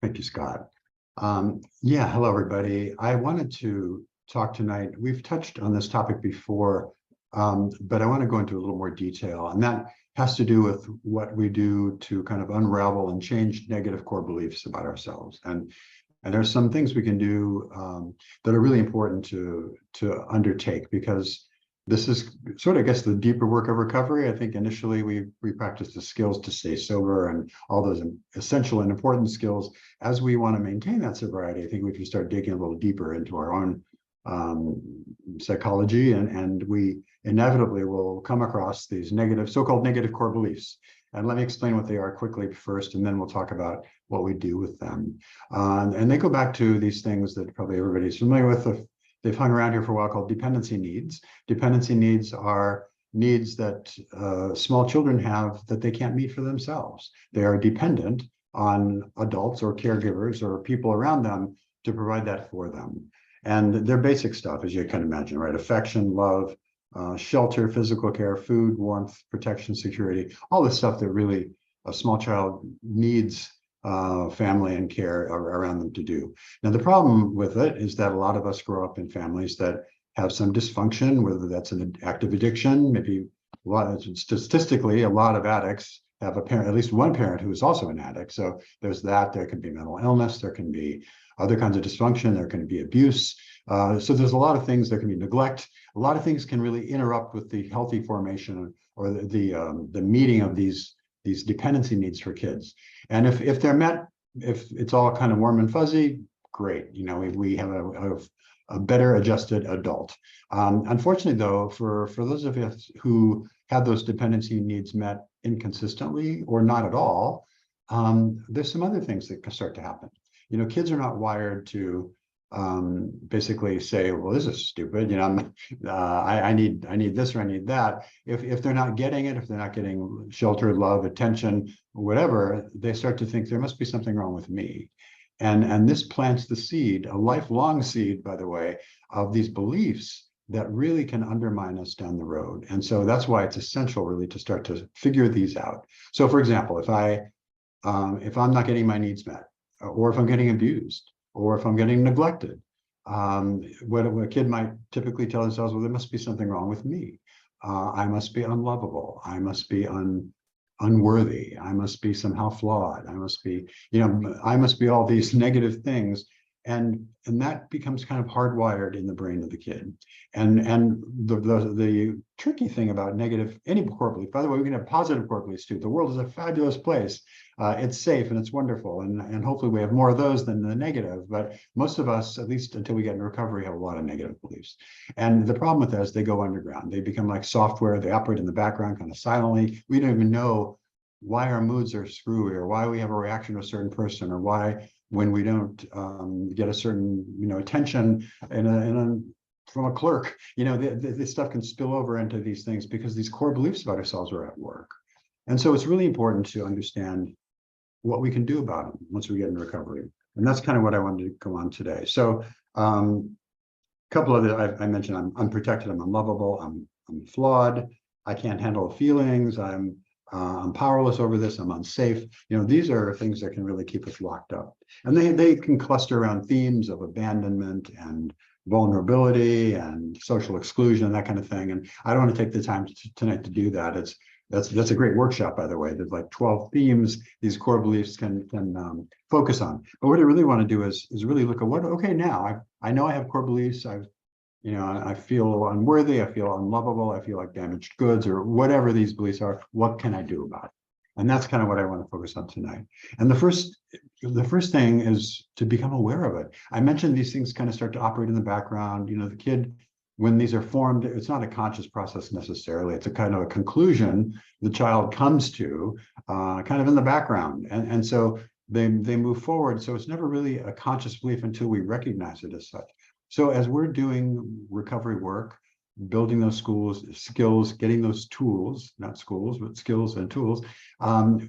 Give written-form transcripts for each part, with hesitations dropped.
Thank you, Scott. Yeah, hello, everybody. I wanted to talk tonight. We've touched on this topic before, but I want to go into a little more detail, and that has to do with what we do to kind of unravel and change negative core beliefs about ourselves. And there's some things we can do that are really important to undertake, because this is sort of, I guess, the deeper work of recovery. I think initially we practice the skills to stay sober and all those essential and important skills. As we want to maintain that sobriety, I think we can start digging a little deeper into our own psychology, and we inevitably will come across these so-called negative core beliefs. And let me explain what they are quickly first, and then we'll talk about what we do with them. And they go back to these things that probably everybody's familiar with. They've hung around here for a while, called dependency needs. Dependency needs are needs that small children have that they can't meet for themselves. They are dependent on adults or caregivers or people around them to provide that for them. And they're basic stuff, as you can imagine, right? Affection, love, shelter, physical care, food, warmth, protection, security, all the stuff that really a small child needs family and care around them to do. Now, the problem with it is that a lot of us grow up in families that have some dysfunction, whether that's an active addiction. Maybe statistically, a lot of addicts have a parent, at least one parent, who is also an addict. So there's that. There can be mental illness. There can be other kinds of dysfunction. There can be abuse. So there's a lot of things. There can be neglect. A lot of things can really interrupt with the healthy formation or the meeting of these dependency needs for kids. And if they're met, if it's all kind of warm and fuzzy, great. You know, we have a better adjusted adult. Unfortunately, though, for those of us who have those dependency needs met inconsistently or not at all, there's some other things that can start to happen. You know, kids are not wired to basically say, well, this is stupid, you know, I need this or I need that. If they're not getting it, if they're not getting shelter, love, attention, whatever, they start to think there must be something wrong with me. And this plants the seed, a lifelong seed, by the way, of these beliefs that really can undermine us down the road. And so that's why it's essential really to start to figure these out. So for example, if I'm not getting my needs met, or if I'm getting abused, or if I'm getting neglected, what a kid might typically tell themselves, well, there must be something wrong with me. I must be unlovable. I must be unworthy. I must be somehow flawed. I must be, you know, I must be all these negative things. And that becomes kind of hardwired in the brain of the kid. And the tricky thing about any core belief, by the way, we can have positive core beliefs too. The world is a fabulous place. It's safe and it's wonderful. And hopefully we have more of those than the negative. But most of us, at least until we get in recovery, have a lot of negative beliefs. And the problem with that is they go underground. They become like software. They operate in the background kind of silently. We don't even know why our moods are screwy, or why we have a reaction to a certain person, or why when we don't get a certain, you know, attention from a clerk, you know, this stuff can spill over into these things because these core beliefs about ourselves are at work. And so it's really important to understand what we can do about them once we get in recovery. And that's kind of what I wanted to go on today. So a couple of I mentioned I'm unprotected, I'm unlovable, I'm flawed, I can't handle feelings, I'm powerless over this, I'm unsafe. You know, these are things that can really keep us locked up. And they can cluster around themes of abandonment and vulnerability and social exclusion, that kind of thing. And I don't want to take the time tonight to do that. That's a great workshop, by the way. There's like 12 themes these core beliefs can focus on. But what I really want to do is really look at okay, now I know I have core beliefs. You know, I feel unworthy, I feel unlovable, I feel like damaged goods, or whatever these beliefs are. What can I do about it? And that's kind of what I want to focus on tonight. And the first thing is to become aware of it. I mentioned these things kind of start to operate in the background. You know, the kid, when these are formed, it's not a conscious process necessarily. It's a kind of a conclusion the child comes to kind of in the background. And so they move forward. So it's never really a conscious belief until we recognize it as such. So as we're doing recovery work, building those skills, getting those tools, not schools, but skills and tools,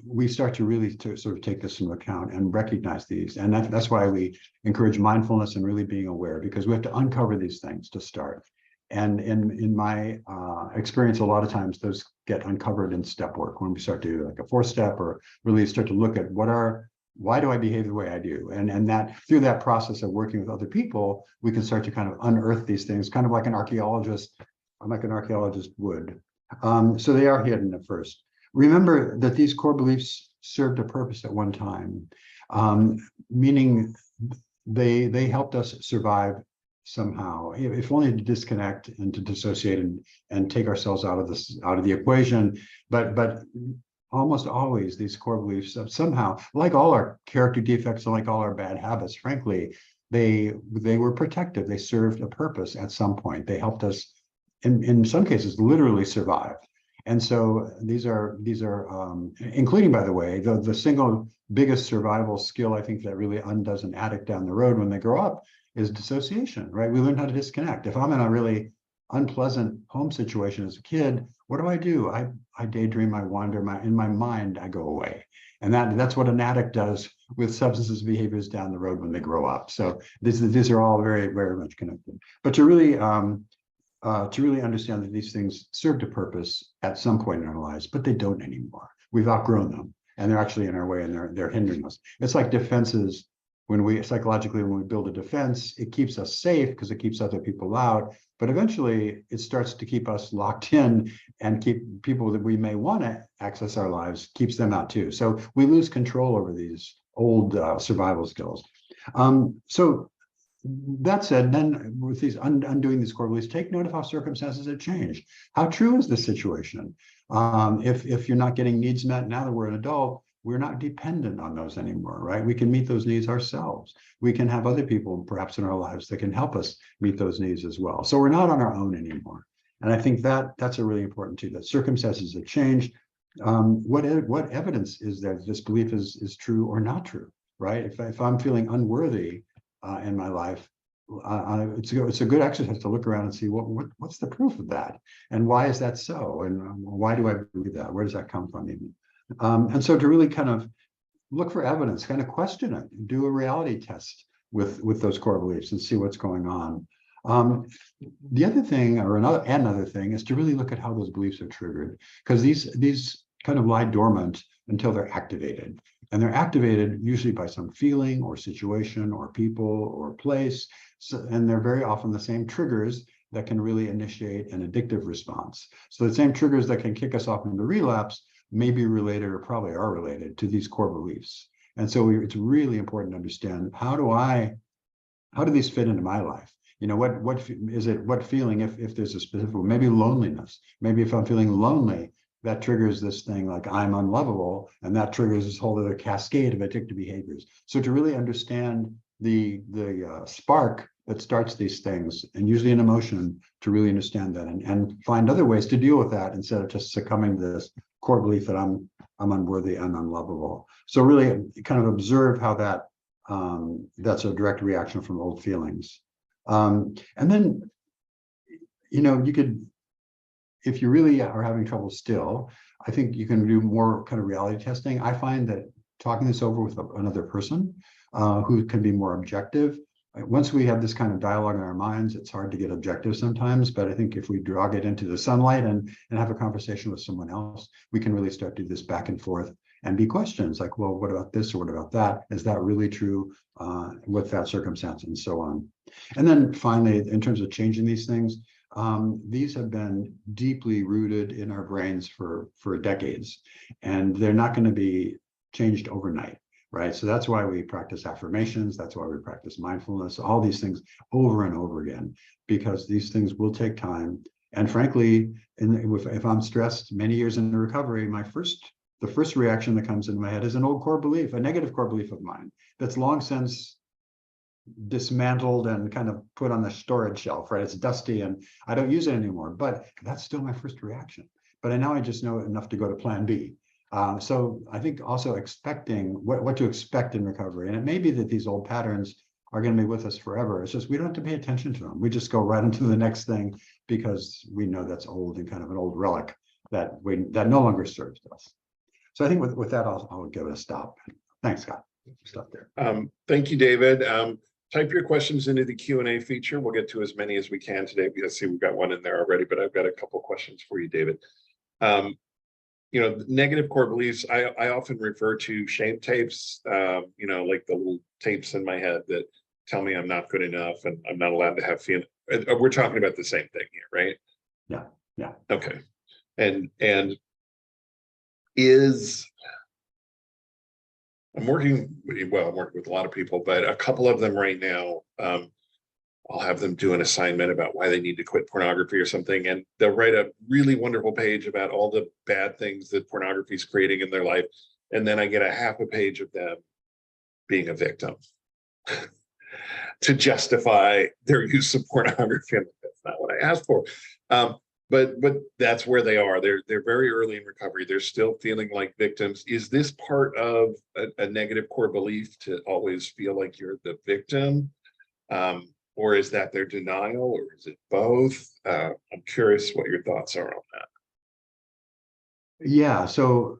we start to really sort of take this into account and recognize these. And that's why we encourage mindfulness and really being aware, because we have to uncover these things to start. And in my experience, a lot of times those get uncovered in step work when we start to do like a 4-step, or really start to look at what are why do I behave the way I do? And that through that process of working with other people, we can start to kind of unearth these things, kind of like an archaeologist would. So they are hidden at first. Remember that these core beliefs served a purpose at one time, meaning they helped us survive somehow, if only to disconnect and to dissociate and take ourselves out of the equation. But almost always these core beliefs somehow, like all our character defects and like all our bad habits, frankly, they were protective. They served a purpose at some point. They helped us in some cases literally survive. And so these are including, by the way, the single biggest survival skill I think that really undoes an addict down the road when they grow up is dissociation, right? We learn how to disconnect. If I'm in a really unpleasant home situation as a kid, what do? I daydream, I wander, in my mind, I go away. And that's what an addict does with substances behaviors down the road when they grow up. So these are all very, very much connected. But to really understand that these things served a purpose at some point in our lives, but they don't anymore. We've outgrown them, and they're actually in our way, and they're hindering us. It's like defenses. When we build a defense, it keeps us safe because it keeps other people out. But eventually, it starts to keep us locked in and keep people that we may want to access our lives, keeps them out too. So we lose control over these old survival skills. So that said, then with these undoing these core beliefs, take note of how circumstances have changed. How true is this situation? If you're not getting needs met now that we're an adult, we're not dependent on those anymore, right? We can meet those needs ourselves. We can have other people perhaps in our lives that can help us meet those needs as well. So we're not on our own anymore. And I think that's a really important too, that circumstances have changed. What evidence is there that this belief is true or not true, right? If I'm feeling unworthy in my life, it's a good exercise to look around and see what's the proof of that, and why is that so, and why do I believe that? Where does that come from even? And so to really kind of look for evidence, kind of question it, do a reality test with those core beliefs and see what's going on. The other thing, or another thing, is to really look at how those beliefs are triggered, because these kind of lie dormant until they're activated. And they're activated usually by some feeling or situation or people or place. And they're very often the same triggers that can really initiate an addictive response. So the same triggers that can kick us off into relapse may be related, or probably are related, to these core beliefs. And so it's really important to understand, how do these fit into my life? You know, what feeling, if there's a specific, maybe loneliness. Maybe if I'm feeling lonely, that triggers this thing like I'm unlovable, and that triggers this whole other cascade of addictive behaviors. So to really understand the spark that starts these things, and usually an emotion, to really understand that and find other ways to deal with that instead of just succumbing to this core belief that I'm unworthy and unlovable. So really kind of observe how that's a direct reaction from old feelings. And then, you know, you could, if you really are having trouble still, I think you can do more kind of reality testing. I find that talking this over with another person who can be more objective. Once we have this kind of dialogue in our minds, it's hard to get objective sometimes, but I think if we drag it into the sunlight and have a conversation with someone else, we can really start to do this back and forth and be questions like, well, what about this or what about that? Is that really true with that circumstance, and so on. And then finally, in terms of changing these things, these have been deeply rooted in our brains for decades, and they're not going to be changed overnight, right? So that's why we practice affirmations. That's why we practice mindfulness, all these things over and over again, because these things will take time. And frankly, if I'm stressed many years into recovery, the first reaction that comes into my head is an old core belief, a negative core belief of mine that's long since dismantled and kind of put on the storage shelf, right? It's dusty and I don't use it anymore, but that's still my first reaction. But now I just know enough to go to plan B. So I think also expecting what to expect in recovery. And it may be that these old patterns are going to be with us forever. It's just we don't have to pay attention to them. We just go right into the next thing because we know that's old and kind of an old relic that no longer serves us. So I think with that, I'll give it a stop. Thanks, Scott. Stop there. Thank you, David. Type your questions into the Q&A feature. We'll get to as many as we can today. I see we've got one in there already, but I've got a couple questions for you, David. negative core beliefs, I often refer to shame tapes, like the little tapes in my head that tell me I'm not good enough and I'm not allowed to have feeling. We're talking about the same thing here, right? Yeah, yeah. Okay. And is I'm working with a lot of people, but a couple of them right now, I'll have them do an assignment about why they need to quit pornography or something. And they'll write a really wonderful page about all the bad things that pornography is creating in their life. And then I get a half a page of them being a victim to justify their use of pornography. That's not what I asked for. But that's where they are. They're very early in recovery. They're still feeling like victims. Is this part of a negative core belief to always feel like you're the victim? Or is that their denial, or is it both? I'm curious what your thoughts are on that. Yeah, so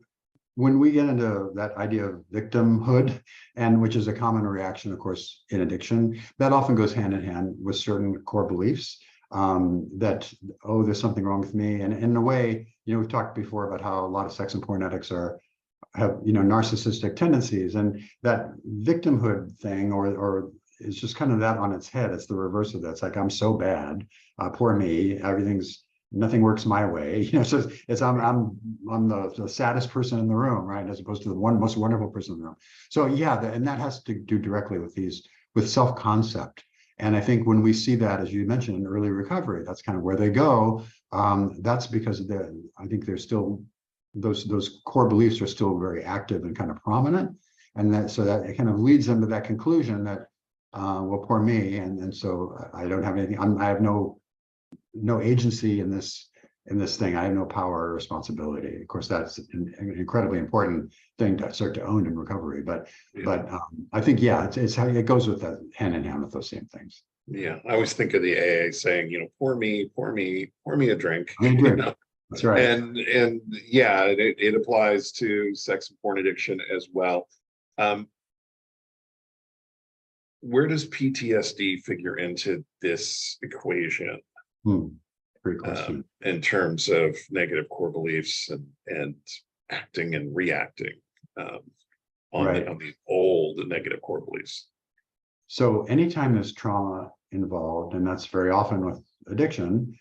when we get into that idea of victimhood, and which is a common reaction, of course, in addiction, that often goes hand in hand with certain core beliefs that, oh, there's something wrong with me. And in a way, we've talked before about how a lot of sex and porn addicts have narcissistic tendencies, and that victimhood thing or is just kind of that on its head. It's the reverse of that. It's like, I'm so bad, poor me, nothing works my way. So it's I'm the saddest person in the room, right? As opposed to the most wonderful person in the room. So yeah, and that has to do directly with self-concept. And I think when we see that, as you mentioned, in early recovery, that's kind of where they go. That's because I think there's still those core beliefs are still very active and kind of prominent, and that it kind of leads them to that conclusion that, well, poor me, and so I don't have anything. I have no agency in this thing. I have no power or responsibility. Of course, that's an incredibly important thing to start to own in recovery. But I think, yeah, it's how it goes with that, hand in hand with those same things. Yeah, I always think of the AA saying, pour me a drink. That's right. And yeah, it applies to sex and porn addiction as well. Where does PTSD figure into this equation? Great question. In terms of negative core beliefs and acting and reacting on the old negative core beliefs. So anytime there's trauma involved, and that's very often with addiction,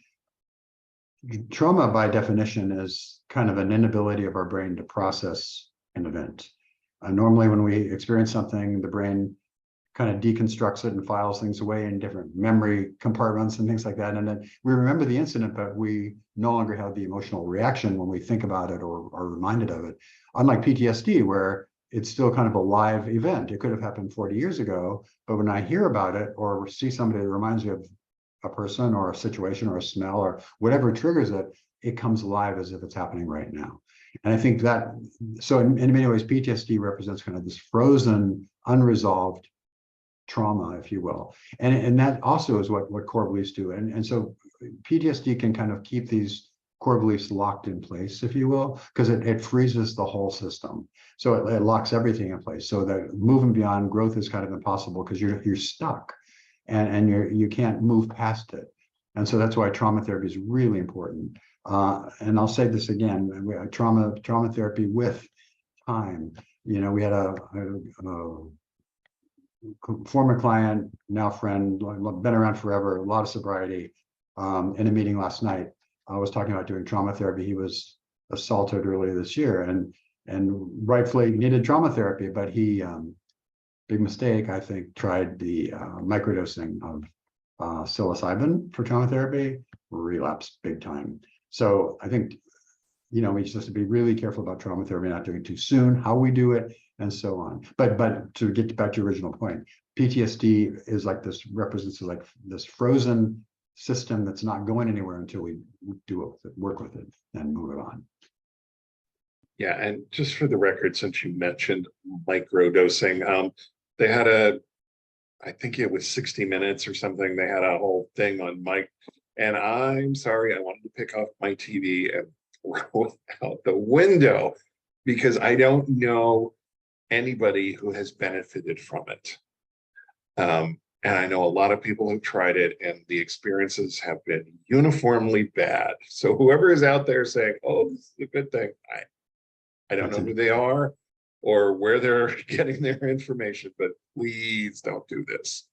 trauma by definition is kind of an inability of our brain to process an event. Normally when we experience something, the brain kind of deconstructs it and files things away in different memory compartments and things like that. And then we remember the incident, but we no longer have the emotional reaction when we think about it or are reminded of it. Unlike PTSD, where it's still kind of a live event. It could have happened 40 years ago, but when I hear about it or see somebody that reminds me of a person or a situation or a smell or whatever triggers it, it comes alive as if it's happening right now. And I think that, so in many ways, PTSD represents kind of this frozen, unresolved trauma, if you will. And that also is what core beliefs do. And so PTSD can kind of keep these core beliefs locked in place, if you will, because it freezes the whole system. So it locks everything in place. So that moving beyond growth is kind of impossible because you're stuck and you can't move past it. And so that's why trauma therapy is really important. And I'll say this again, trauma therapy with time. We had a former client, now friend, been around forever, a lot of sobriety. In a meeting last night, I was talking about doing trauma therapy. He was assaulted earlier this year and rightfully needed trauma therapy, but he, big mistake, I think, tried the microdosing of psilocybin for trauma therapy, relapsed big time. So I think, we just have to be really careful about trauma therapy, not doing it too soon, how we do it, and so on. But to get back to your original point, PTSD is like this, represents like this frozen system that's not going anywhere until we do it with it, work with it, and move it on. Yeah, and just for the record, since you mentioned microdosing, they had I think it was 60 Minutes or something. They had a whole thing on mic, and I'm sorry, I wanted to pick up my TV and throw it out the window because I don't know anybody who has benefited from it. And I know a lot of people have tried it and the experiences have been uniformly bad. So whoever is out there saying, oh, this is a good thing, I don't That's know it. who they are or where they're getting their information, but please don't do this.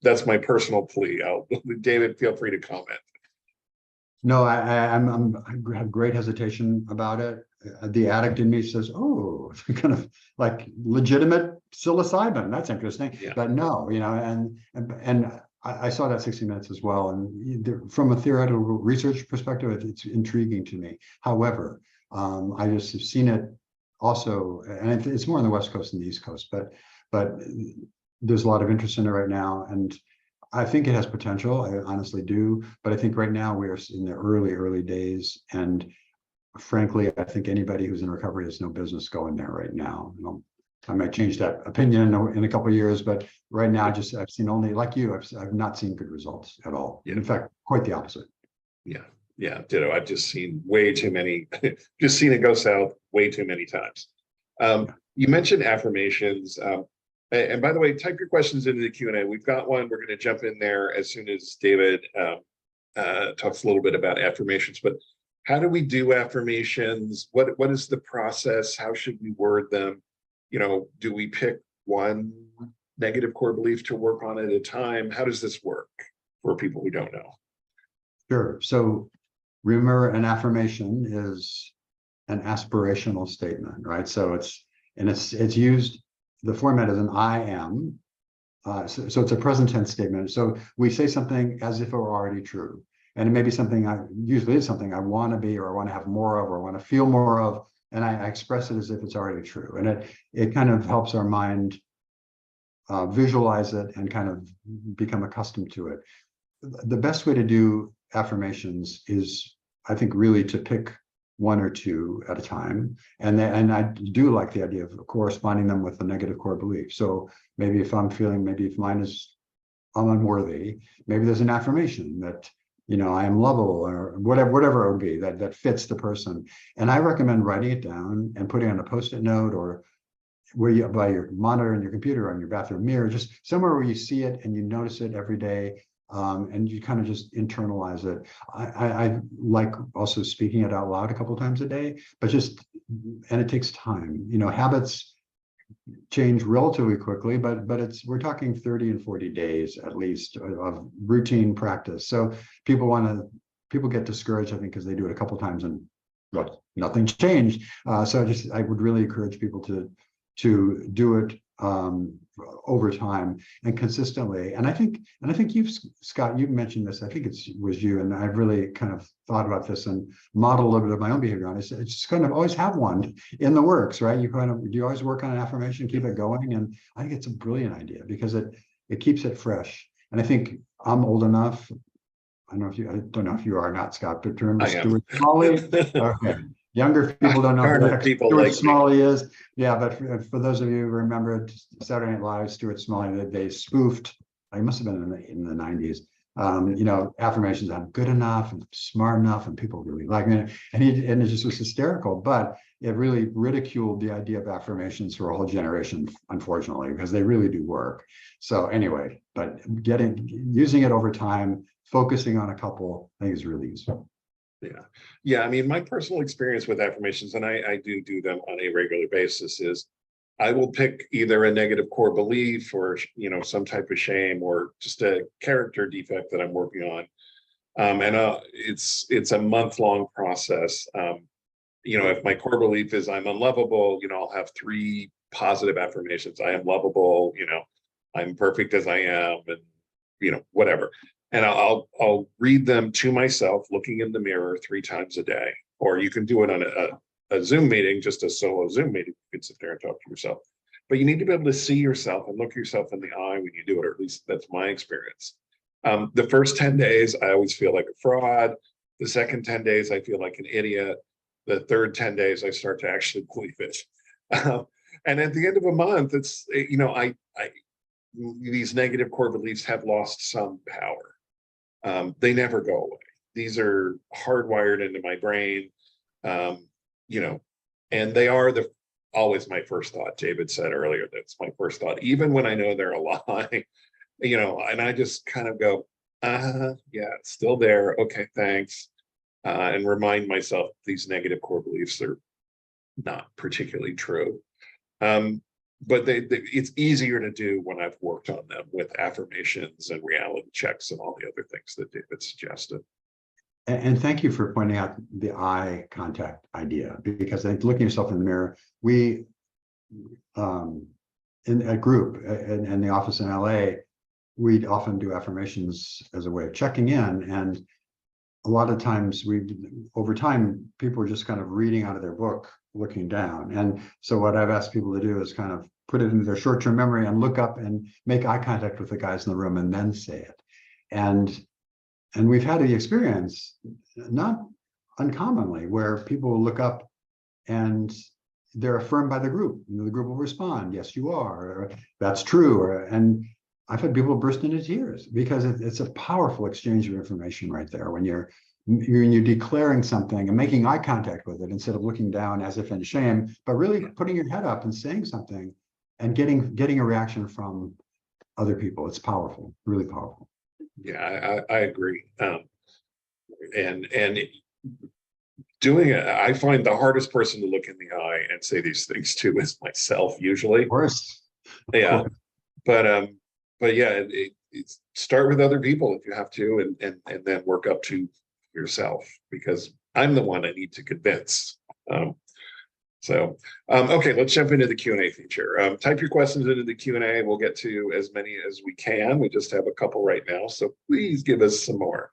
That's my personal plea. David, feel free to comment. No, I have great hesitation about it. The addict in me says, "Oh, kind of like legitimate psilocybin. That's interesting." Yeah. But no, and I saw that 60 Minutes as well. And from a theoretical research perspective, it's intriguing to me. However, I just have seen it also, and it's more on the West Coast than the East Coast, but there's a lot of interest in it right now, and I think it has potential. I honestly do, but I think right now we are in the early days, and frankly, I think anybody who's in recovery has no business going there right now. I might change that opinion in a couple of years, but right now, I've seen only, like you, I've not seen good results at all. Yeah. In fact, quite the opposite. Yeah, ditto. I've just seen way too many, just seen it go south way too many times. You mentioned affirmations. And by the way, type your questions into the Q&A. We've got one. We're going to jump in there as soon as David talks a little bit about affirmations. But how do we do affirmations? What is the process? How should we word them? Do we pick one negative core belief to work on at a time? How does this work for people who don't know? Sure. So remember, an affirmation is an aspirational statement, right? So it's used, the format is an I am. So it's a present tense statement. So we say something as if it were already true. And it may be something usually is something I want to be, or I want to have more of, or I want to feel more of. And I express it as if it's already true. And it kind of helps our mind visualize it and kind of become accustomed to it. The best way to do affirmations is, I think, really to pick one or two at a time. And I do like the idea of corresponding them with a negative core belief. So maybe if mine is I'm unworthy, maybe there's an affirmation that, I am lovable, or whatever it would be that fits the person. And I recommend writing it down and putting it on a Post-it note, or where you, by your monitor in your computer, on your bathroom mirror, just somewhere where you see it and you notice it every day. And you kind of just internalize it. I like also speaking it out loud a couple of times a day, and it takes time. Habits change relatively quickly, but we're talking 30 and 40 days at least of routine practice. So people get discouraged, I think, because they do it a couple of times and nothing changed. So I would really encourage people to do it over time and consistently. And I think Scott, you've mentioned this. I think it was you, and I've really kind of thought about this and modeled a little bit of my own behavior on it. It's just kind of always have one in the works, right? You always work on an affirmation, keep it going. And I think it's a brilliant idea because it keeps it fresh. And I think I'm old enough. I don't know if you are not, Scott, but remember Stuart Smalley? Okay. Younger people don't know who the heck Stuart Smalley is. Yeah, but for those of you who remember Saturday Night Live, Stuart Smalley, they spoofed, it must have been in the 90s, affirmations, I'm good enough and smart enough and people really like me. And it just was hysterical, but it really ridiculed the idea of affirmations for a whole generation, unfortunately, because they really do work. So anyway, but using it over time, focusing on a couple, I think is really useful. Yeah. I mean, my personal experience with affirmations, and I do them on a regular basis, is I will pick either a negative core belief or, some type of shame or just a character defect that I'm working on. And it's a month-long process. If my core belief is I'm unlovable, I'll have 3 positive affirmations. I am lovable, I'm perfect as I am, and, whatever. And I'll read them to myself, looking in the mirror 3 times a day. Or you can do it on a Zoom meeting, just a solo Zoom meeting. You can sit there and talk to yourself. But you need to be able to see yourself and look yourself in the eye when you do it, or at least that's my experience. The first 10 days, I always feel like a fraud. The second 10 days, I feel like an idiot. The third 10 days, I start to actually believe it. And at the end of a month, it's, these negative core beliefs have lost some power. They never go away. These are hardwired into my brain, and they are always my first thought. David said earlier, that's my first thought, even when I know they're a lie, and I just kind of go, yeah, it's still there. Okay, thanks. And remind myself these negative core beliefs are not particularly true. But it's easier to do when I've worked on them with affirmations and reality checks and all the other things that David suggested. And thank you for pointing out the eye contact idea, because I think looking yourself in the mirror, we, in a group in the office in LA, we'd often do affirmations as a way of checking in. And a lot of times over time, people were just kind of reading out of their book, looking down. And so what I've asked people to do is kind of put it into their short-term memory and look up and make eye contact with the guys in the room and then say it. And we've had the experience, not uncommonly, where people look up and they're affirmed by the group. The group will respond, yes, you are, or that's true. And I've had people burst into tears because it's a powerful exchange of information right there when you're declaring something and making eye contact with it instead of looking down as if in shame, but really putting your head up and saying something and getting a reaction from other people. It's powerful, really powerful. Yeah, I agree. And doing it, I find the hardest person to look in the eye and say these things to is myself usually. Of course. Yeah. But yeah, start with other people if you have to, and then work up to yourself, because I'm the one I need to convince. Okay, let's jump into the Q&A feature. Type your questions into the Q&A. We'll get to as many as we can. We just have a couple right now, so please give us some more.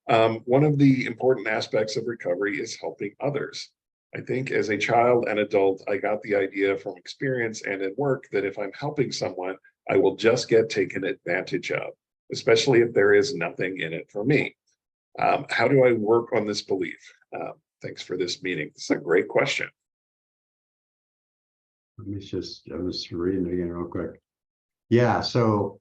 One of the important aspects of recovery is helping others. I think as a child and adult, I got the idea from experience and in work that if I'm helping someone, I will just get taken advantage of, especially if there is nothing in it for me. How do I work on this belief? Thanks for this meeting. This is a great question. I was reading it again real quick. Yeah, so,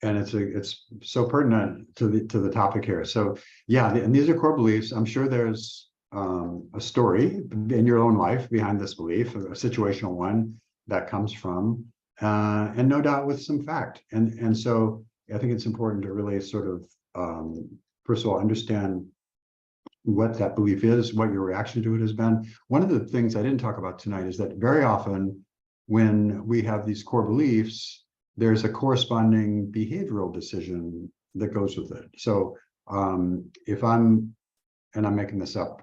and it's so pertinent to the topic here. So yeah, and these are core beliefs. I'm sure there's a story in your own life behind this belief, a situational one that comes from, and no doubt with some fact. And so I think it's important to really sort of, first of all, understand what that belief is, what your reaction to it has been. One of the things I didn't talk about tonight is that very often when we have these core beliefs, there's a corresponding behavioral decision that goes with it. So if I'm, and I'm making this up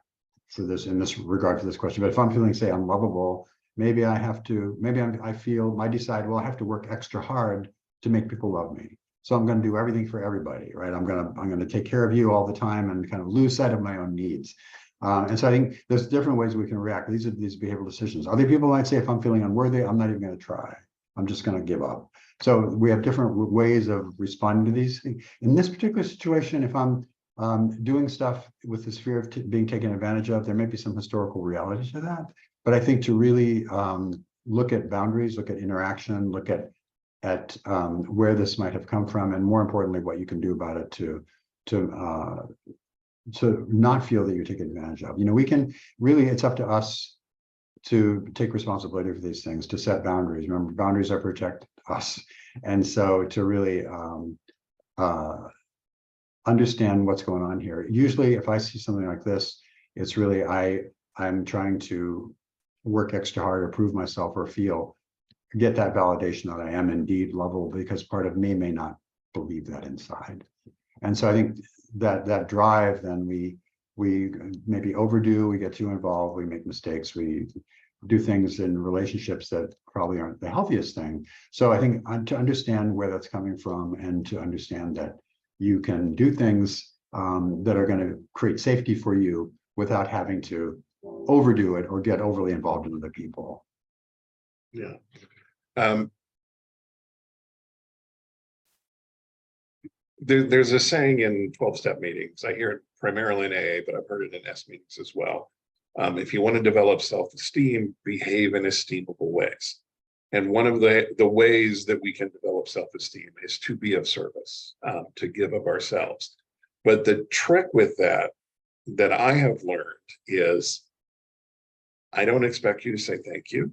for this in this regard to this question, but if I'm feeling, say, unlovable, maybe I have to, I decide, well, I have to work extra hard to make people love me. So I'm going to do everything for everybody, right? I'm going to take care of you all the time and kind of lose sight of my own needs. And so I think there's different ways we can react. These are these behavioral decisions. Other people might say, if I'm feeling unworthy, I'm not even going to try. I'm just going to give up. So we have different ways of responding to these things. In this particular situation, if I'm doing stuff with this fear of being taken advantage of, there may be some historical reality to that. But I think to really look at boundaries, look at interaction, look at where this might have come from, and more importantly, what you can do about it to not feel that you're taken advantage of. You know, we can really, it's up to us to take responsibility for these things, to set boundaries. Remember, boundaries are protect us. And so to really understand what's going on here. Usually if I see something like this, it's really, I'm trying to work extra hard or prove myself or get that validation that I am indeed lovable, because part of me may not believe that inside. And so I think that drive, then we maybe overdo, we get too involved, we make mistakes, we do things in relationships that probably aren't the healthiest thing. So I think to understand where that's coming from, and to understand that you can do things that are going to create safety for you without having to overdo it or get overly involved in other people. Yeah. There's a saying in 12-step meetings. I hear it primarily in AA, but I've heard it in S meetings as well. If you want to develop self-esteem, behave in esteemable ways. And one of the ways that we can develop self-esteem is to be of service, to give of ourselves. But the trick with that I have learned is, I don't expect you to say thank you.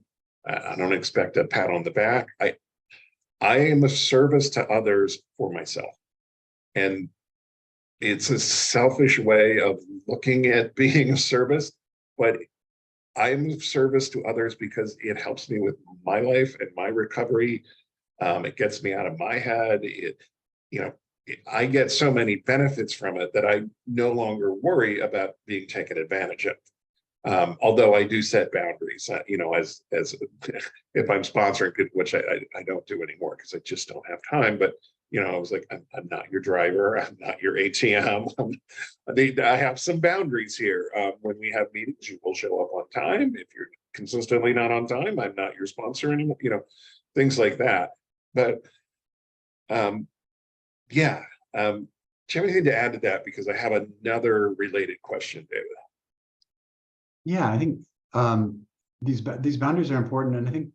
I don't expect a pat on the back. I am a service to others for myself. And it's a selfish way of looking at being of service, but I'm of service to others because it helps me with my life and my recovery. It gets me out of my head. You know, I get so many benefits from it that I no longer worry about being taken advantage of. Although I do set boundaries, as if I'm sponsoring, which I don't do anymore because I just don't have time. But I was like, I'm not your driver. I'm not your ATM. I have some boundaries here. When we have meetings, you will show up on time. If you're consistently not on time, I'm not your sponsor anymore. Things like that. But yeah. Do you have anything to add to that? Because I have another related question, David. Yeah, I think these boundaries are important, and I think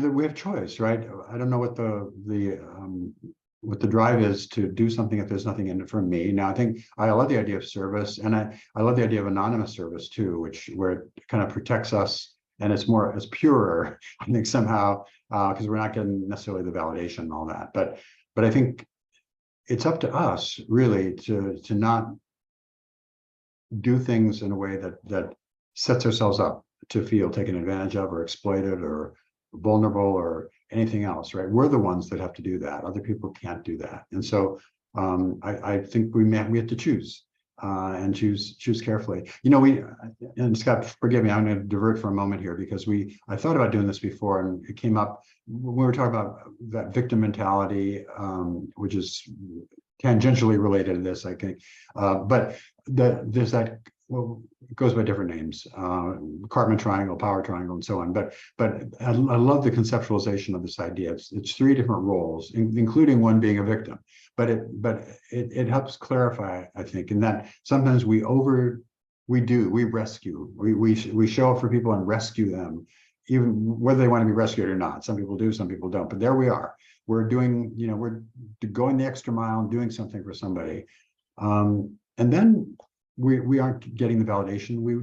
that we have choice, right? I don't know what the drive is to do something if there's nothing in it for me. Now, I think I love the idea of service, and I love the idea of anonymous service too, where it kind of protects us, and it's purer, I think, somehow, because we're not getting necessarily the validation and all that. But I think it's up to us really to not do things in a way that sets ourselves up to feel taken advantage of or exploited or vulnerable or anything else, right? We're the ones that have to do that. Other people can't do that. And so I think we have to choose and choose carefully. And Scott, forgive me, I'm going to divert for a moment here because I thought about doing this before, and it came up when we were talking about that victim mentality, which is tangentially related to this, I think. But there's that, well, it goes by different names, Cartman triangle, power triangle, and so on. But I love the conceptualization of this idea. It's three different roles, including one being a victim. But it helps clarify, I think, in that sometimes we rescue, we show up for people and rescue them, even whether they want to be rescued or not. Some people do, some people don't. But there we are. We're doing, we're going the extra mile and doing something for somebody. And then we aren't getting the validation we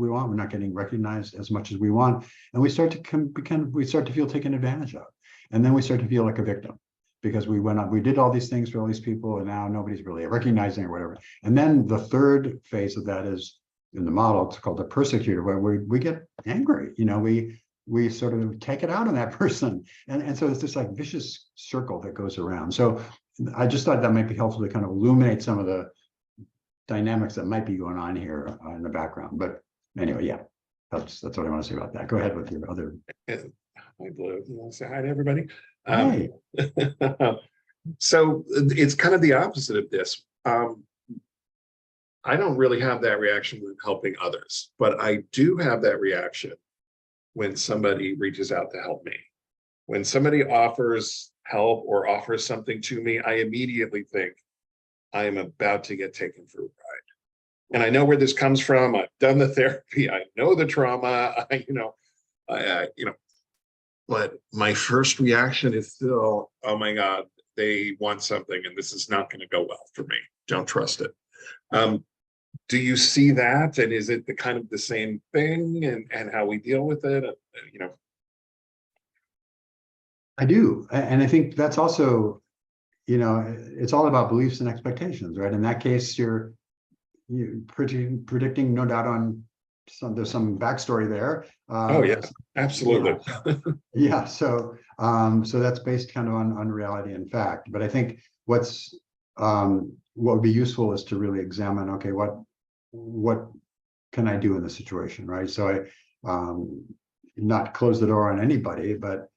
want. We're not getting recognized as much as we want. And we start to feel taken advantage of. And then we start to feel like a victim because we did all these things for all these people, and now nobody's really recognizing or whatever. And then the third phase of that is in the model, it's called the persecutor, where we get angry. We sort of take it out on that person. And so it's this like vicious circle that goes around. So I just thought that might be helpful to kind of illuminate some of the dynamics that might be going on here in the background. But anyway, yeah, that's what I want to say about that. Go ahead with your other. Hi, Blue. You want to say hi to everybody? Hey. So it's kind of the opposite of this. I don't really have that reaction when helping others, but I do have that reaction when somebody reaches out to help me. When somebody offers help or offers something to me, I immediately think I am about to get taken for a ride. And I know where this comes from. I've done the therapy. I know the trauma. But my first reaction is still, oh my God, they want something and this is not going to go well for me. Don't trust it. Do you see that? And is it the kind of the same thing and how we deal with it? I do. And I think that's also, it's all about beliefs and expectations, right? In that case, you're predicting, no doubt, on there's some backstory there. Oh yeah, absolutely. Yeah. So that's based kind of on reality and fact. But I think what would be useful is to really examine, okay, what can I do in this situation, right? So I not close the door on anybody, but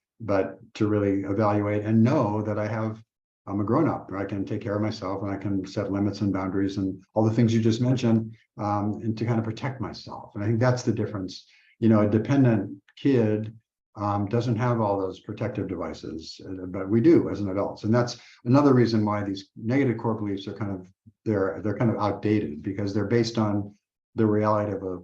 to really evaluate and know that I'm a grown-up, I can take care of myself and I can set limits and boundaries and all the things you just mentioned, and to kind of protect myself. And I think that's the difference. A dependent kid doesn't have all those protective devices, but we do as an adults. And that's another reason why these negative core beliefs are they're kind of outdated, because they're based on the reality of a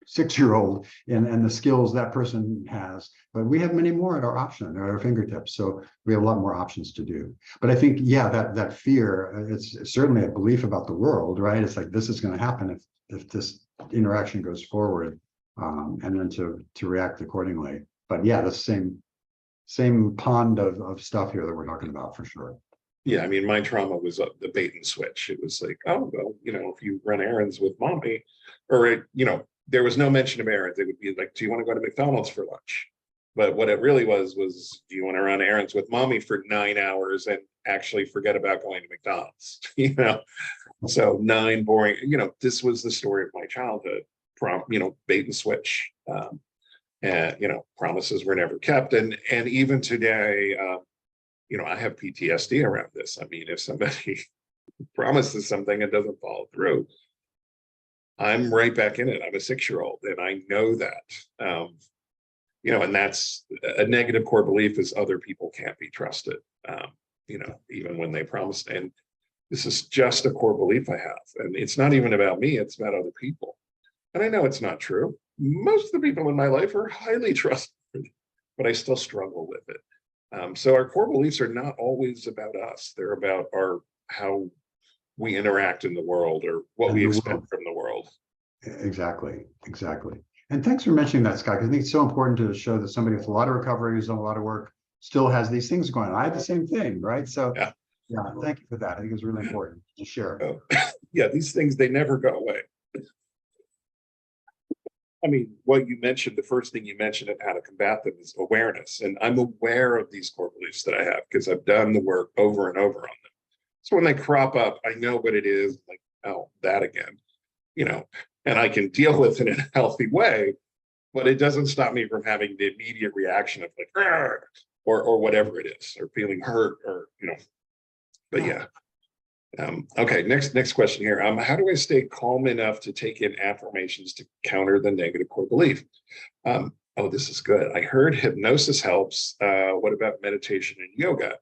6-year-old and the skills that person has. But we have many more at our fingertips. So we have a lot more options to do. But I think, yeah, that fear, it's certainly a belief about the world, right? It's like, this is going to happen if this interaction goes forward, and then to react accordingly. But yeah, the same pond of stuff here that we're talking about for sure. Yeah, I mean, my trauma was the bait and switch. It was like, oh, well, if you run errands with mommy, or, there was no mention of errands. It would be like, do you want to go to McDonald's for lunch? But what it really was, do you want to run errands with mommy for 9 hours and actually forget about going to McDonald's? So 9 boring, this was the story of my childhood, bait and switch. And, promises were never kept. And even today, I have PTSD around this. I mean, if somebody promises something and doesn't follow through, I'm right back in it. I'm a 6-year-old and I know that. And that's a negative core belief is other people can't be trusted, even when they promise. And this is just a core belief I have. And it's not even about me, it's about other people. And I know it's not true. Most of the people in my life are highly trustworthy, but I still struggle with it. So our core beliefs are not always about us. They're about how we interact in the world or what we expect from the world. Exactly. And thanks for mentioning that, Scott, because I think it's so important to show that somebody with a lot of recovery, who's done a lot of work, still has these things going on. I have the same thing, right? So yeah, thank you for that. I think it's really important to share. Yeah, these things, they never go away. I mean, what you mentioned, the first thing you mentioned of how to combat them is awareness. And I'm aware of these core beliefs that I have because I've done the work over and over on them. So when they crop up, I know what it is, like, oh, that again, and I can deal with it in a healthy way, but it doesn't stop me from having the immediate reaction of like, or whatever it is, or feeling hurt, or, but yeah. Okay, next question here. How do I stay calm enough to take in affirmations to counter the negative core belief? Oh, this is good. I heard hypnosis helps. What about meditation and yoga?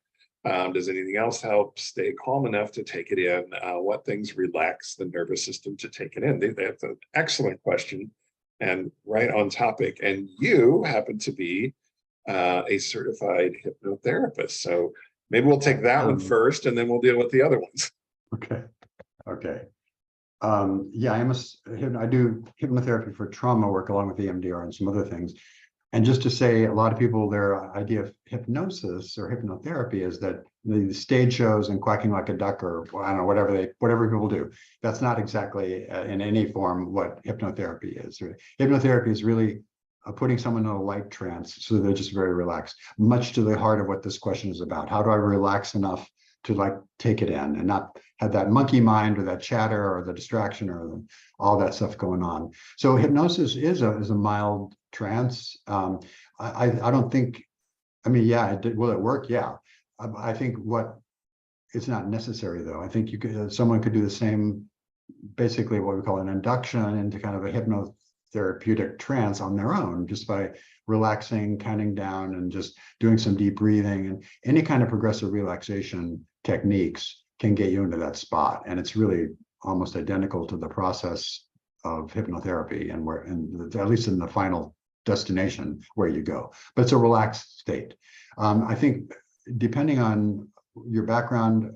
Does anything else help stay calm enough to take it in? What things relax the nervous system to take it in? That's an excellent question and right on topic. And you happen to be a certified hypnotherapist. So maybe we'll take that one first and then we'll deal with the other ones. Okay. Yeah, I do hypnotherapy for trauma work along with EMDR and some other things. And just to say, a lot of people, their idea of hypnosis or hypnotherapy is that the stage shows and quacking like a duck, or I don't know, whatever people do. That's not exactly in any form what hypnotherapy is. Hypnotherapy is really putting someone in a light trance, so they're just very relaxed. Much to the heart of what this question is about. How do I relax enough to take it in and not have that monkey mind or that chatter or the distraction or all that stuff going on? So hypnosis is a mild trance. I don't think, I mean, yeah, will it work? Yeah. I think it's not necessary though. I think someone could do the same, basically what we call an induction into kind of a hypnotherapeutic trance on their own, just by relaxing, counting down, and just doing some deep breathing, and any kind of progressive relaxation techniques can get you into that spot. And it's really almost identical to the process of hypnotherapy, and at least in the final destination where you go, but it's a relaxed state. I think depending on your background,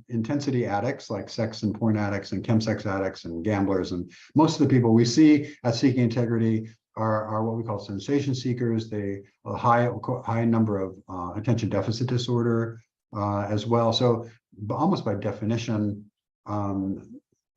intensity addicts like sex and porn addicts and chemsex addicts and gamblers, and most of the people we see at Seeking Integrity are what we call sensation seekers. They a high number of attention deficit disorder as well. So almost by definition,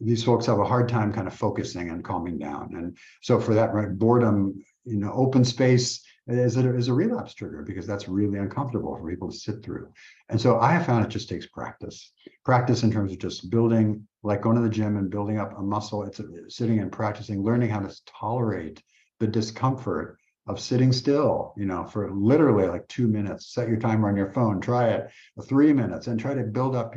these folks have a hard time kind of focusing and calming down. And so for that, right, boredom, open space is a relapse trigger, because that's really uncomfortable for people to sit through. And so I have found it just takes practice in terms of just building, like going to the gym and building up a muscle. It's sitting and practicing, learning how to tolerate the discomfort of sitting still, for literally like 2 minutes. Set your timer on your phone, try it 3 minutes, and try to build up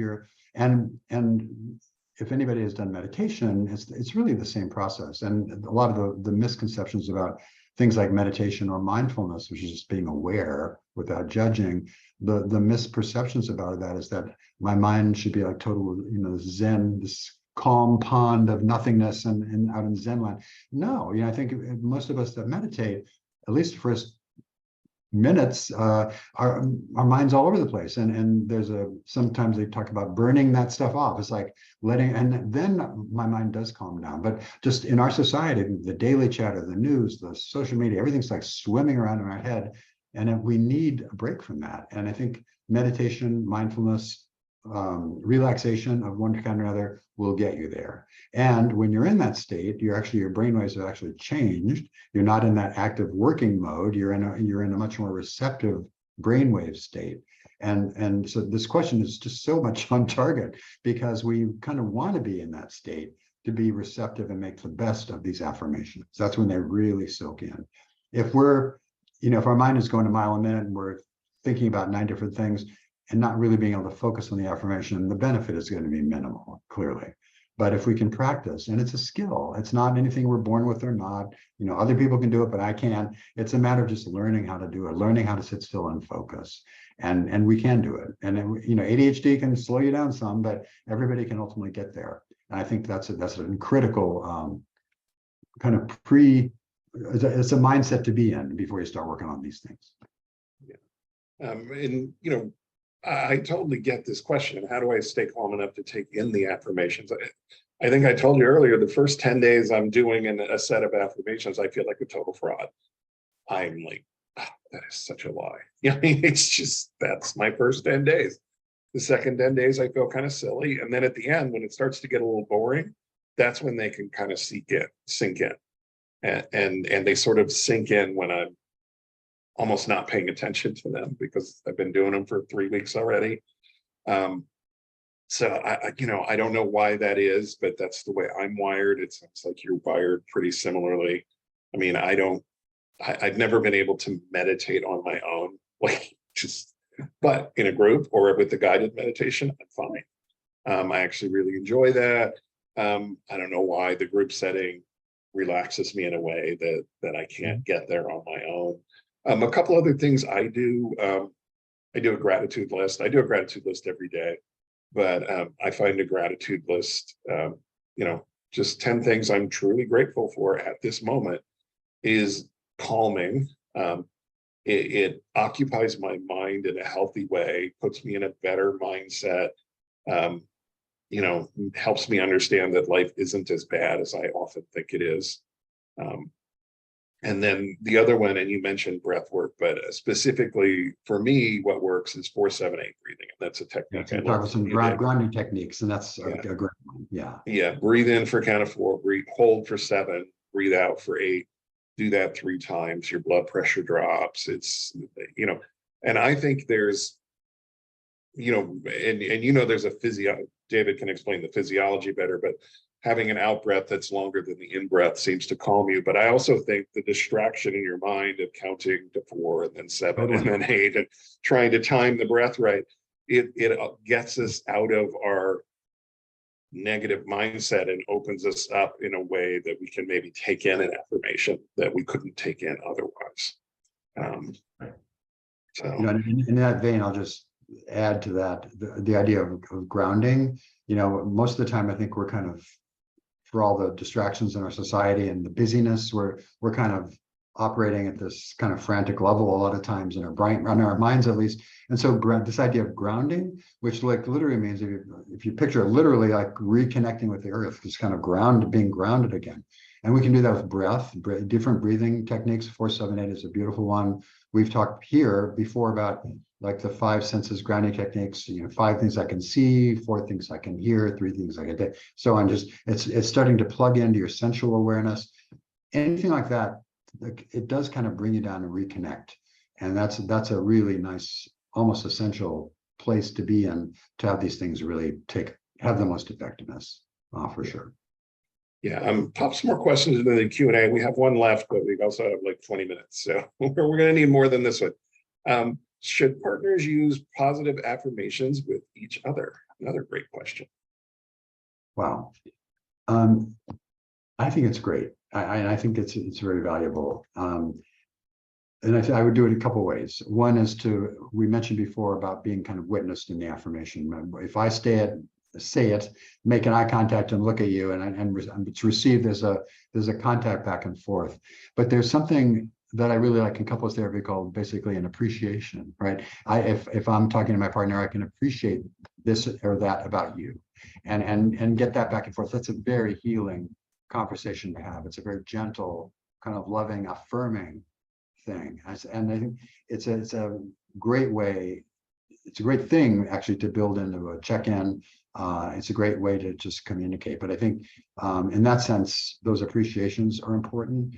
and if anybody has done meditation, it's really the same process. And a lot of the misconceptions about things like meditation or mindfulness, which is just being aware without judging, the misperceptions about that is that my mind should be like total, Zen, this calm pond of nothingness and out in Zen land. No, I think most of us that meditate, at least the first minutes, our mind's all over the place, and there's sometimes they talk about burning that stuff off. It's like and then my mind does calm down. But just in our society, the daily chatter, the news, the social media, everything's like swimming around in our head, and we need a break from that. And I think meditation, mindfulness, relaxation of one kind or another will get you there. And when you're in that state, your brainwaves have actually changed. You're not in that active working mode. You're in a much more receptive brainwave state. And so this question is just so much on target because we kind of want to be in that state to be receptive and make the best of these affirmations. That's when they really soak in. If if our mind is going a mile a minute and we're thinking about 9 different things and not really being able to focus on the affirmation, the benefit is going to be minimal, clearly. But if we can practice, and it's a skill, it's not anything we're born with or not, other people can do it, but I can't. It's a matter of just learning how to do it, learning how to sit still and focus. And we can do it. And ADHD can slow you down some, but everybody can ultimately get there. And I think that's a critical kind of it's a mindset to be in before you start working on these things. And I totally get this question. How do I stay calm enough to take in the affirmations? I think I told you earlier, the first 10 days I'm doing a set of affirmations, I feel like a total fraud. I'm like, oh, that is such a lie. It's just, that's my first 10 days. The second 10 days, I feel kind of silly. And then at the end, when it starts to get a little boring, that's when they can kind of sink in. And they sort of sink in when I'm almost not paying attention to them because I've been doing them for 3 weeks already. So I don't know why that is, but that's the way I'm wired. It sounds like you're wired pretty similarly. I mean, I've never been able to meditate on my own, but in a group or with the guided meditation, I'm fine. I actually really enjoy that. I don't know why the group setting relaxes me in a way that I can't get there on my own. A couple other things I do. I do a gratitude list. I do a gratitude list every day, but I find a gratitude list, just 10 things I'm truly grateful for at this moment is calming. It occupies my mind in a healthy way, puts me in a better mindset, helps me understand that life isn't as bad as I often think it is. And then the other one, and you mentioned breath work, but specifically for me, what works is 4-7-8 breathing. And that's a technique. Yeah, talk about some grounding techniques, and that's a great one. Yeah. Yeah. Breathe in for count of 4, hold for 7, breathe out for 8. Do that 3 times. Your blood pressure drops. It's, and I think there's, there's a David can explain the physiology better, but having an out breath that's longer than the in breath seems to calm you. But I also think the distraction in your mind of counting to 4 and then 7 and then 8 and trying to time the breath right, it gets us out of our negative mindset and opens us up in a way that we can maybe take in an affirmation that we couldn't take in otherwise. So in that vein, I'll just add to that the idea of grounding. Most of the time I think we're kind of, for all the distractions in our society and the busyness, we're kind of operating at this kind of frantic level a lot of times in our brain, in our minds at least. And so this idea of grounding, which literally means if you picture it literally like reconnecting with the earth, just kind of being grounded again. And we can do that with breath, different breathing techniques. 4-7-8 is a beautiful one. We've talked here before about like the 5 senses grounding techniques, 5 things I can see, 4 things I can hear, 3 things I can do, so on. Just it's starting to plug into your sensual awareness. Anything like that, it does kind of bring you down and reconnect. And that's a really nice, almost essential place to be in, to have these things really have the most effectiveness, for sure. Yeah, pop some more questions into the Q&A. We have one left, but we also have like 20 minutes. So we're going to need more than this one. Should partners use positive affirmations with each other? Another great question. Wow. I think it's great. I think it's very valuable. And I would do it a couple of ways. One is we mentioned before about being kind of witnessed in the affirmation. If I say it, make an eye contact and look at you, and it's received there's a contact back and forth. But there's something that I really like in couples therapy called basically an appreciation, right? If I'm talking to my partner, I can appreciate this or that about you, and get that back and forth. That's a very healing conversation to have. It's a very gentle, kind of loving, affirming thing. And I think it's a great way it's a great thing actually to build into a check-in. It's a great way to just communicate. But I think in that sense, those appreciations are important.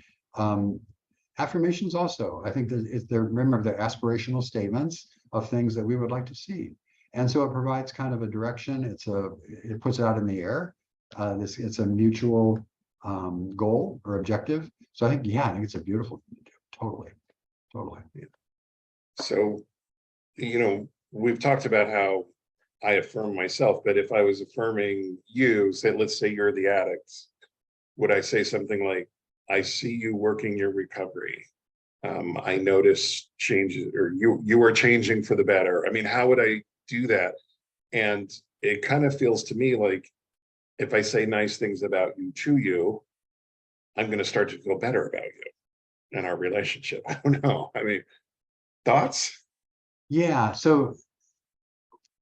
Affirmations also, I think that if they're, remember, they're aspirational statements of things that we would like to see. And so it provides kind of a direction. It puts it out in the air. It's a mutual goal or objective. So I think it's a beautiful thing to do. Totally. So, we've talked about how I affirm myself, but if I was affirming you, let's say you're the addict, would I say something like, I see you working your recovery. I notice changes, or you are changing for the better. I mean, how would I do that? And it kind of feels to me like if I say nice things about you to you, I'm going to start to feel better about you and our relationship. I don't know. I mean, thoughts? Yeah. So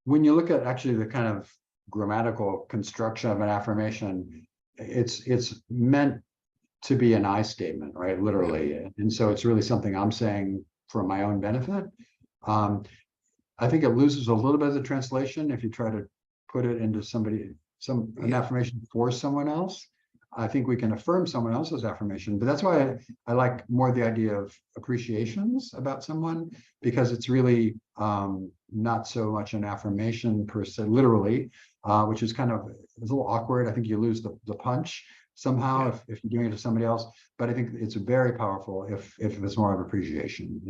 when you look at actually the kind of grammatical construction of an affirmation, it's meant to be an I statement, right? Literally. And so it's really something I'm saying for my own benefit. I think it loses a little bit of the translation if you try to put it into an affirmation for someone else. I think we can affirm someone else's affirmation, but that's why I like more the idea of appreciations about someone, because it's really not so much an affirmation per se, literally, which is kind of, it's a little awkward. I think you lose the punch somehow if you're doing it to somebody else, but I think it's very powerful if it's more of appreciation,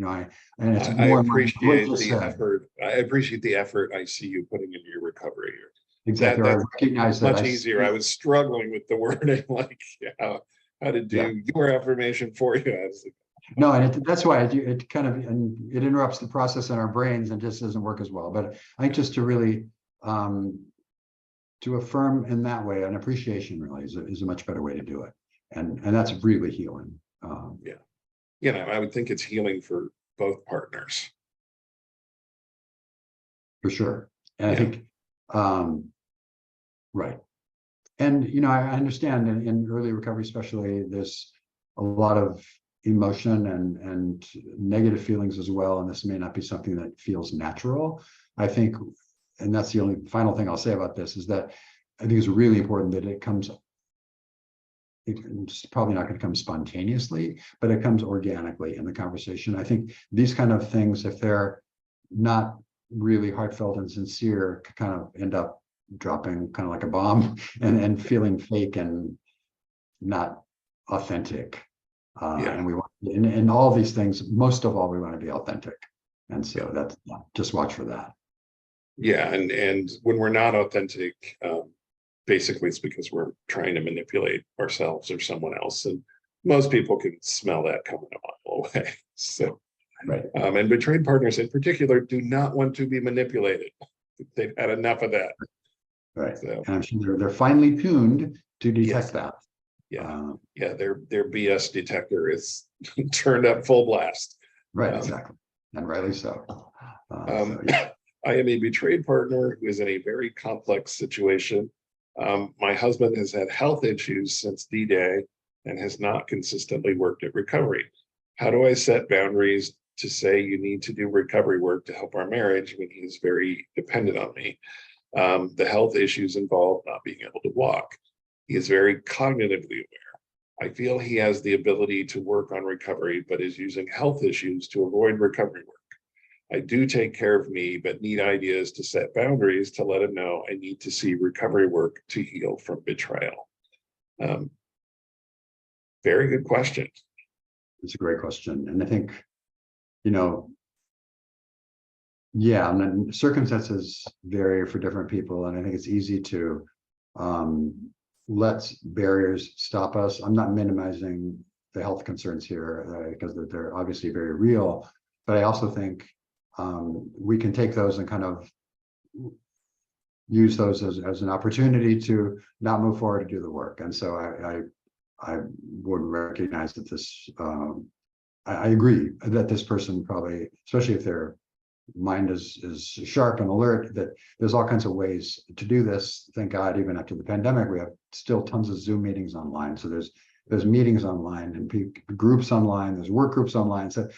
and it's I more appreciate the effort. I appreciate the effort I see you putting into your recovery here. Exactly. I recognize that. Much easier. I was struggling with the wording, like how to do your affirmation for you. I was like, no, and that's why it kind of, and it interrupts the process in our brains and just doesn't work as well. But I think just to really to affirm in that way, an appreciation really is a much better way to do it, and that's really healing. I would think it's healing for both partners, for sure. And I think right. And I understand in early recovery, especially, there's a lot of emotion and negative feelings as well. And this may not be something that feels natural. I think, and that's the only final thing I'll say about this, is that I think it's really important that it's probably not going to come spontaneously, but it comes organically in the conversation. I think these kind of things, if they're not really heartfelt and sincere, kind of end up dropping kind of like a bomb and feeling fake and not authentic. And we want, in all these things, most of all, we want to be authentic. And so that's, just watch for that. And when we're not authentic, basically it's because we're trying to manipulate ourselves or someone else. And most people can smell that coming a mile away. So, right. And betrayed partners in particular do not want to be manipulated. They've had enough of that. Right. So, and I'm sure they're finely tuned to detect that. Their BS detector is turned up full blast. Right, exactly. And rightly so. I am a betrayed partner who is in a very complex situation. My husband has had health issues since D-Day and has not consistently worked at recovery. How do I set boundaries to say you need to do recovery work to help our marriage when he is very dependent on me? The health issues involve not being able to walk. He is very cognitively aware. I feel he has the ability to work on recovery, but is using health issues to avoid recovery work. I do take care of me, but need ideas to set boundaries to let him know I need to see recovery work to heal from betrayal. Very good question. It's a great question. And I think, and then circumstances vary for different people. And I think it's easy to let barriers stop us. I'm not minimizing the health concerns here because they're obviously very real. But I also think we can take those and kind of use those as an opportunity to not move forward to do the work. And so I would recognize that this, I agree that this person probably, especially if their mind is sharp and alert, that there's all kinds of ways to do this. Thank God, even after the pandemic, we have still tons of Zoom meetings online. So there's meetings online and groups online, there's work groups online. So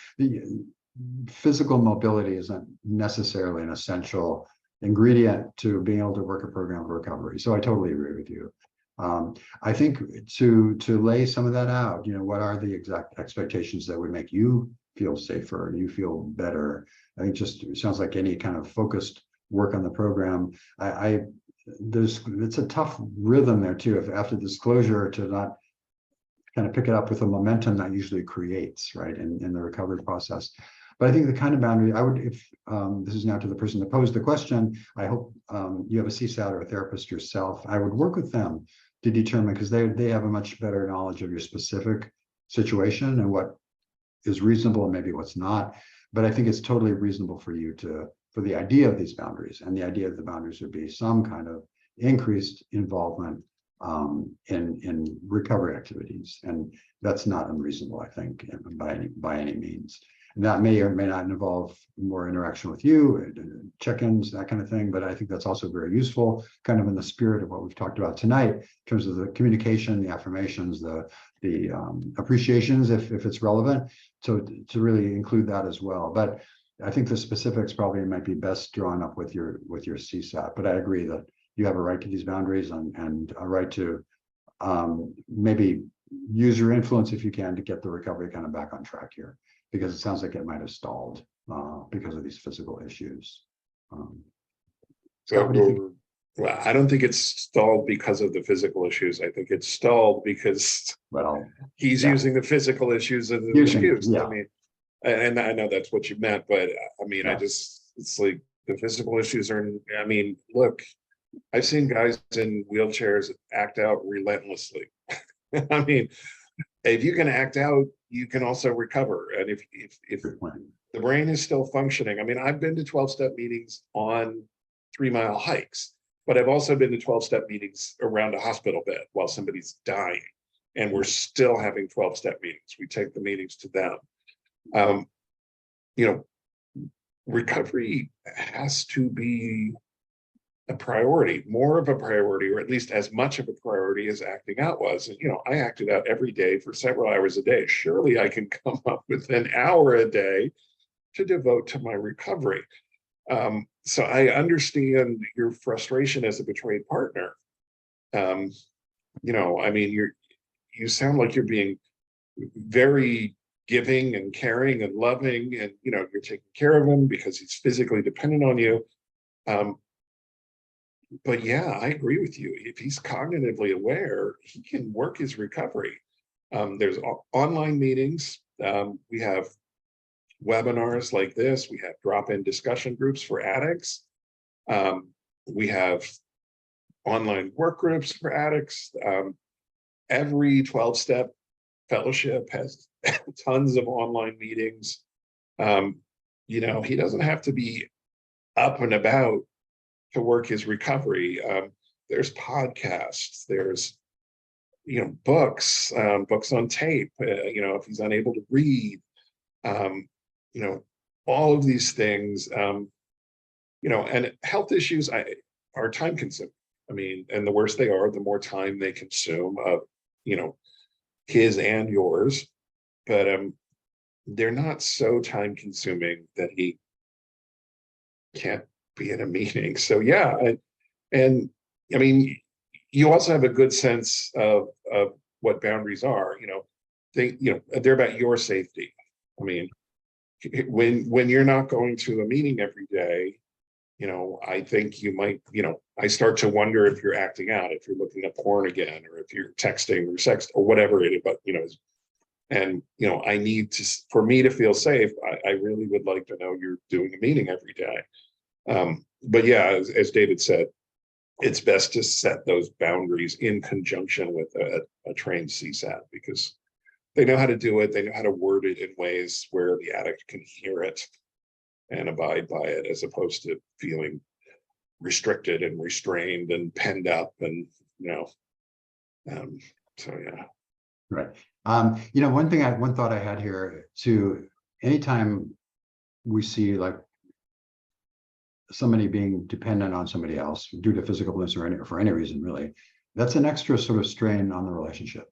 physical mobility isn't necessarily an essential ingredient to being able to work a program of recovery. So I totally agree with you. I think to lay some of that out, what are the exact expectations that would make you feel safer, you feel better? I think just it sounds like any kind of focused work on the program. It's a tough rhythm there too. If after disclosure to not kind of pick it up with the momentum that usually creates, right, in the recovery process. But I think the kind of boundary I would, if this is now to the person that posed the question, I hope you have a CSAT or a therapist yourself. I would work with them to determine, because they have a much better knowledge of your specific situation and what is reasonable and maybe what's not. But I think it's totally reasonable for you for the idea of these boundaries, and the idea of the boundaries would be some kind of increased involvement in recovery activities, and that's not unreasonable, I think, by any means. And that may or may not involve more interaction with you, check-ins, that kind of thing. But I think that's also very useful, kind of in the spirit of what we've talked about tonight, in terms of the communication, the affirmations, the appreciations, if it's relevant. So to really include that as well. But I think the specifics probably might be best drawn up with your CSAT. But I agree that you have a right to these boundaries and a right to maybe use your influence if you can to get the recovery kind of back on track here, because it sounds like it might have stalled because of these physical issues. Scott, what do you think? Well, I don't think it's stalled because of the physical issues. I think it's stalled because he's using the physical issues as an excuse. Yeah. I mean, and I know that's what you meant, but I mean, Yeah. it's like the physical issues are, I mean, look, I've seen guys in wheelchairs act out relentlessly. I mean, if you can act out, you can also recover. And if the brain is still functioning, I mean, I've been to 12-step meetings on 3-mile hikes, but I've also been to 12-step meetings around a hospital bed while somebody's dying, and we're still having 12-step meetings. We take the meetings to them. Recovery has to be a priority, more of a priority, or at least as much of a priority as acting out was. And, I acted out every day for several hours a day. Surely I can come up with an hour a day to devote to my recovery. So I understand your frustration as a betrayed partner. I mean, you sound like you're being very giving and caring and loving, and, you're taking care of him because he's physically dependent on you. But yeah, I agree with you. If he's cognitively aware, he can work his recovery. There's online meetings. We have webinars like this. We have drop-in discussion groups for addicts. We have online work groups for addicts. Every 12-step fellowship has tons of online meetings. He doesn't have to be up and about to work his recovery. There's podcasts, there's books on tape, if he's unable to read, all of these things, and health issues are time consuming. I mean, and the worse they are, the more time they consume of his and yours. But they're not so time consuming that he can't be in a meeting. So yeah, and I mean, you also have a good sense of what boundaries are. They're about your safety. I mean, when you're not going to a meeting every day, I think you might, I start to wonder if you're acting out, if you're looking at porn again, or if you're texting or sex or whatever it is. But and I need to, for me to feel safe, I really would like to know you're doing a meeting every day. But yeah, as David said, it's best to set those boundaries in conjunction with a trained CSAT, because they know how to do it. They know how to word it in ways where the addict can hear it and abide by it, as opposed to feeling restricted and restrained and penned up and, so yeah. Right. One thought I had here too, anytime we see like somebody being dependent on somebody else due to physical illness or for any reason, really, that's an extra sort of strain on the relationship,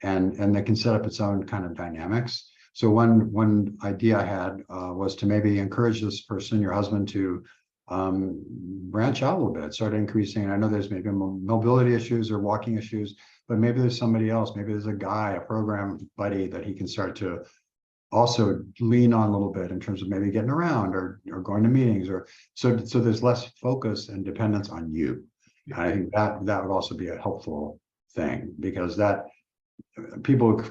and that can set up its own kind of dynamics. So one idea I had was to maybe encourage this person, your husband, to branch out a little bit, start increasing. I know there's maybe mobility issues or walking issues, but maybe there's somebody else. Maybe there's a guy, a program buddy that he can start to also lean on a little bit in terms of maybe getting around or going to meetings, or so there's less focus and dependence on you. And I think that would also be a helpful thing, because that people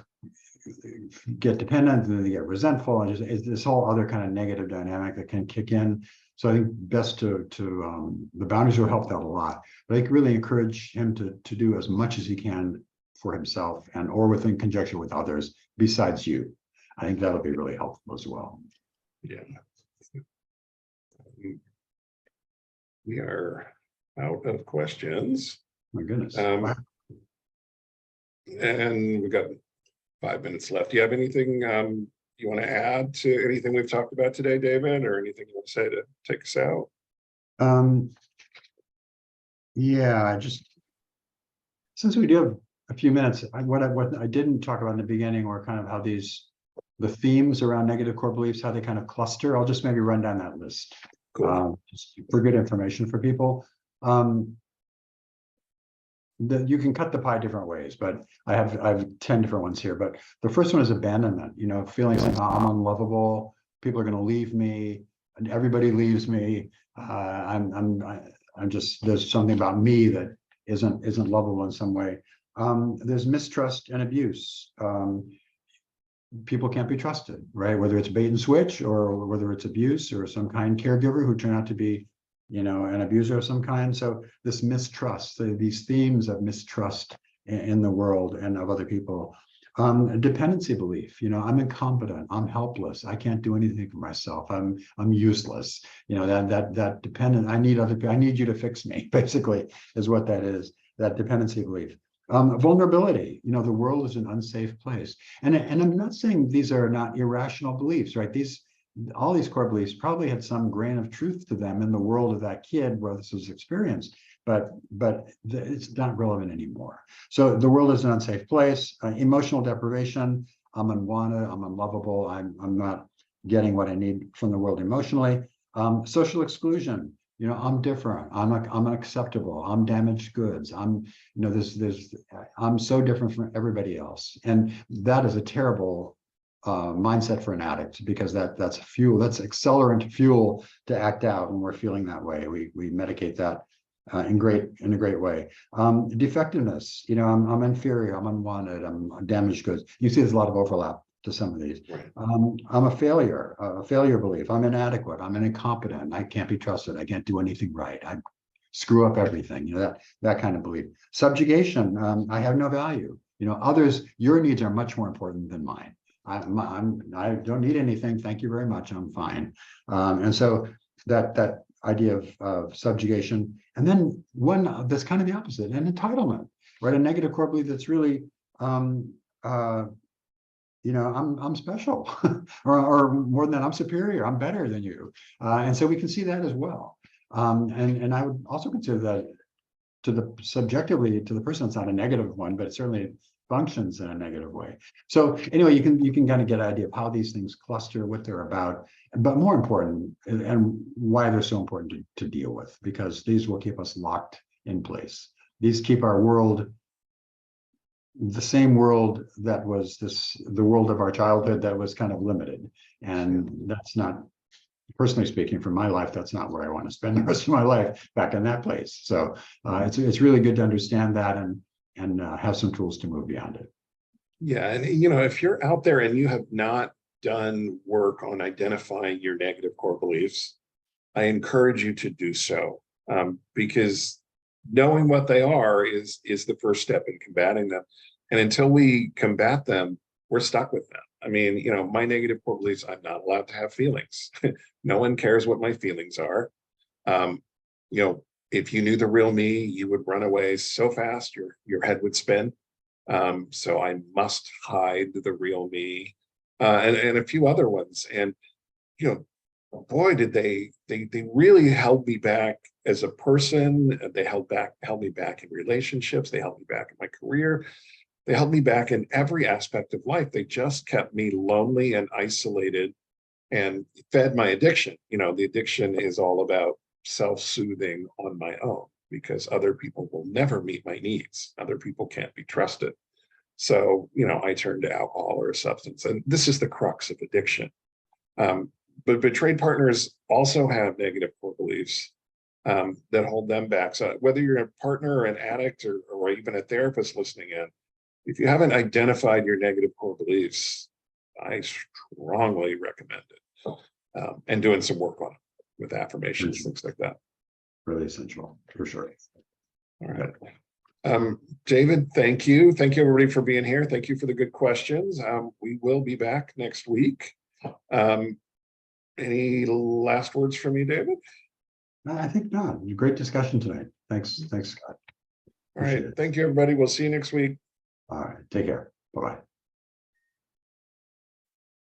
get dependent and then they get resentful, and just it's this whole other kind of negative dynamic that can kick in. So I think best to the boundaries will help that a lot. But I think really encourage him to do as much as he can for himself and or within conjunction with others besides you. I think that'll be really helpful as well. Yeah. We are out of questions. My goodness. Wow. And we've got 5 minutes left. Do you have anything you want to add to anything we've talked about today, David, or anything you want to say to take us out? Yeah, I just, since we do have a few minutes, what I didn't talk about in the beginning were kind of how the themes around negative core beliefs, how they kind of cluster. I'll just maybe run down that list. Cool. Just for good information for people. You can cut the pie different ways, but I have 10 different ones here. But the first one is abandonment. You know, feeling like I'm unlovable, people are going to leave me, and everybody leaves me. I'm just, there's something about me that isn't lovable in some way. There's mistrust and abuse. People can't be trusted, right? Whether it's bait and switch or whether it's abuse or some kind caregiver who turn out to be, you know, an abuser of some kind. So this mistrust, these themes of mistrust in the world and of other people. Dependency belief, you know, I'm incompetent, I'm helpless, I can't do anything for myself, I'm useless. You know, that dependent, I need you to fix me, basically, is what that is, that dependency belief. Vulnerability, you know, the world is an unsafe place. And I'm not saying these are not irrational beliefs, right? All these core beliefs probably had some grain of truth to them in the world of that kid where this was experienced, but it's not relevant anymore. So the world is an unsafe place. Emotional deprivation, I'm unwanted, I'm unlovable, I'm not getting what I need from the world emotionally. Social exclusion, you know, I'm different, I'm unacceptable, I'm damaged goods, I'm, you know, I'm so different from everybody else. And that is a terrible mindset for an addict, because that's fuel, that's accelerant fuel to act out when we're feeling that way. We medicate that in a great way. Defectiveness, you know, I'm inferior, I'm unwanted, I'm damaged goods. You see there's a lot of overlap to some of these. Right. I'm a failure belief, I'm inadequate, I'm incompetent, I can't be trusted, I can't do anything right, I screw up everything, you know, that kind of belief. Subjugation, I have no value, you know, others, your needs are much more important than mine. I don't need anything, thank you very much, I'm fine. And so that idea of subjugation. And then one that's kind of the opposite, an entitlement, right? A negative core belief that's really, you know, I'm special, or more than that, I'm superior, I'm better than you. And so we can see that as well. And I would also consider that subjectively to the person, it's not a negative one, but it certainly functions in a negative way. So anyway, you can kind of get an idea of how these things cluster, what they're about, but more important, and why they're so important to deal with, because these will keep us locked in place. These keep our world, the same world that was the world of our childhood, that was kind of limited. And that's not, personally speaking, from my life, that's not where I want to spend the rest of my life, back in that place. So it's really good to understand that and have some tools to move beyond it. Yeah, and you know, if you're out there and you have not done work on identifying your negative core beliefs, I encourage you to do so, because knowing what they are is the first step in combating them. And until we combat them, we're stuck with them. I mean, you know, my negative core beliefs, I'm not allowed to have feelings. No one cares what my feelings are. You know, if you knew the real me, you would run away so fast, your head would spin. So I must hide the real me, and a few other ones. And, you know, boy, did they really held me back as a person. They held me back in relationships. They held me back in my career. They held me back in every aspect of life. They just kept me lonely and isolated and fed my addiction. You know, the addiction is all about self-soothing on my own because other people will never meet my needs. Other people can't be trusted. So, you know, I turned to alcohol or a substance, and this is the crux of addiction. But betrayed partners also have negative core beliefs that hold them back. So whether you're a partner or an addict or even a therapist listening in, if you haven't identified your negative core beliefs, I strongly recommend it and doing some work on it with affirmations, things like that. Really essential, for sure. All right. David, thank you. Thank you, everybody, for being here. Thank you for the good questions. We will be back next week. Any last words from you, David? I think not. Great discussion tonight. Thanks, Scott. All right. Thank you, everybody. We'll see you next week. All right. Take care. Bye-bye.